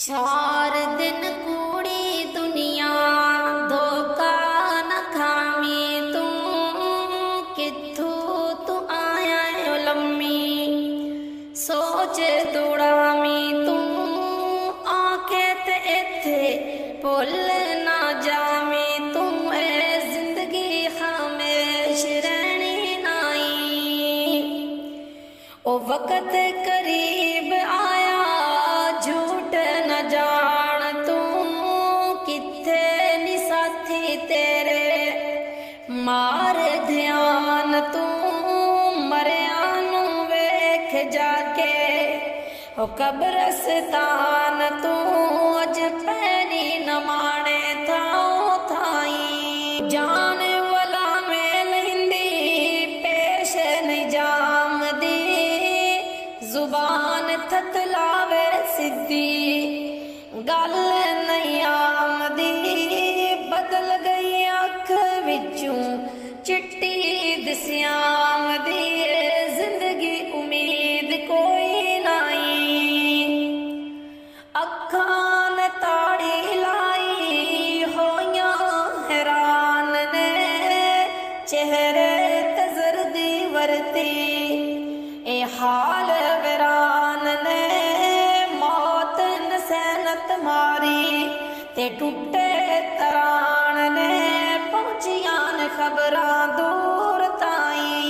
चार दिन कूड़ी दुनिया धोखा न खामी तू किथू तू आया है लम्मी सोच दुड़ामी तू आंखें ते इथे भुल ना जामी तू ए जिंदगी हमेश रहनी नाई ओ वक्त करीब आया झूठ न जान तू किथे नी साथी तेरे मार ध्यान तू मरिया नू वेख जाके ओ कब्रस्तान तू अज पैरी न माने थाओ थाई जान वाला में लहिंदी पेश नहीं जामदी जुबान थतलावे सिद्धी गल नहीं आमदी बदल गई अख विचों चिट्टी दिस्यामदी जिंदगी उम्मीद कोई नहीं अखां ने ताड़ी लाई होइयां हैरान ने चेहरे ते जर्दी वरती ए हाल वीरान ने मौत न सैनत मारी ते टुटे तरान ने पहुंचियां न खबरां दूर ताई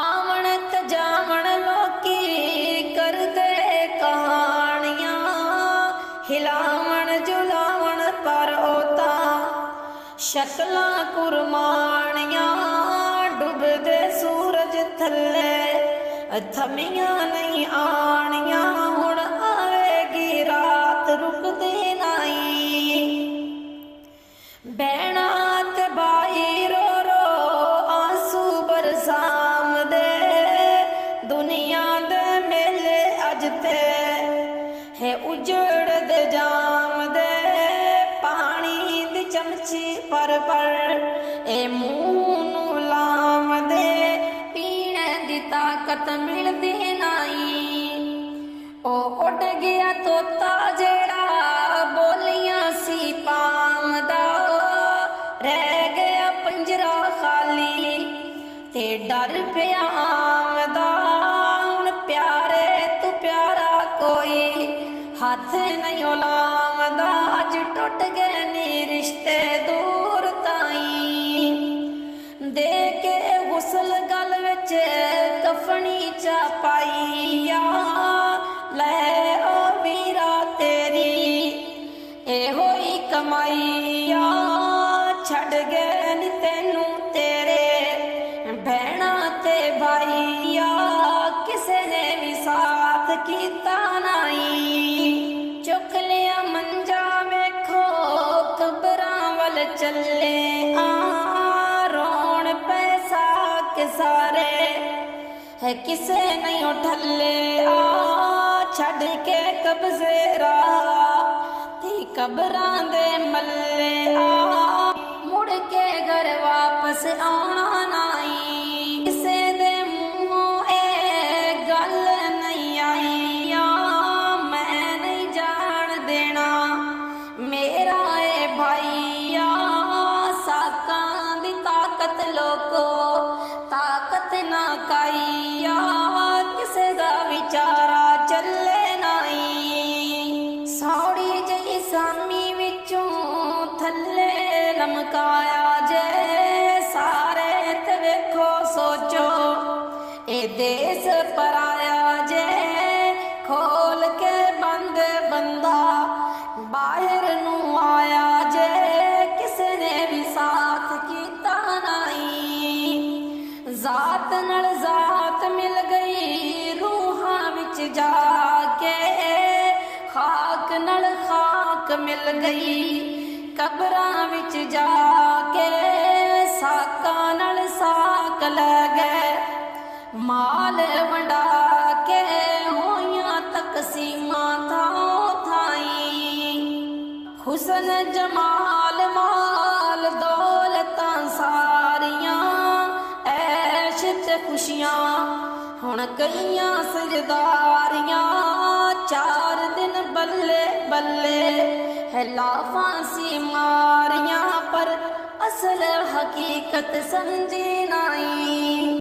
आवन ते जावन लोकी कर दे कहानियां हिलावन जुलावन पर ओता शक्लां कुरमानियां डुबदे सूरज थल्ले थमियां नहीं आनियां हुण आवेगी रात रुकदी नहीं बैणा ते बाई रो रो आंसू बरसाम दे दुनिया दे मेले अज ते है उजड़ दे जाम दे पानी दी चमची पर ए मुंह नू लाम दे पीने दी ताकत मिलदी नहीं ओ उड़ गया तोता जेड़ा बोलियां सी पामदा रह गया पंजरा खाली ते डर पिया आमदा हुण प्यारे तू प्यारा कोई हाथ नहीं लामदा अज टुट गए नी रिश्ते दूर ताई दे के गुसल गल विच कफनी चा पाईया ले ओ वीरा तेरी ए होई कमाईया छड़ गए नी तेनू तेरे भैणा ते भाईया किसे ने भी साथ कीता नहीं चुक लिया मंजा वेखो कबरां वल चले रोण पैसा के सारे है किसे नहीं उठले छड़ के कब्जे राह ती कबरां दे मल्ले मुड़ के घर वापस आना नहीं किसे दे मुंहों ए गल नहीं आई मैं नहीं जान देना मेरा ए भाईया साकां दी ताकत लोको ताकत ना काईया किसे दा विचारा चले नहीं सौड़ी जई सामी विचों थल्ले लमकाया जे सारे ते वेखो सोचो ए देश पराया जे खोल के बंद बंदा बाहर नू आया जे किसे ने भी साथ कीता नहीं जात नल जात मिल गई रूहां विच जाके खाक नल खाक मिल गई कबरां विच जाके साकां नल साक लै गए माल वंडा के होइयां तकसीमां थाओ थाई हुसन जमाल माल दौलतां सारियां ऐश ते खुशियां हुण कईयां सजदारियां चार बल्ले है लाफांसी मारियां पर असल हकीकत समझी नाई।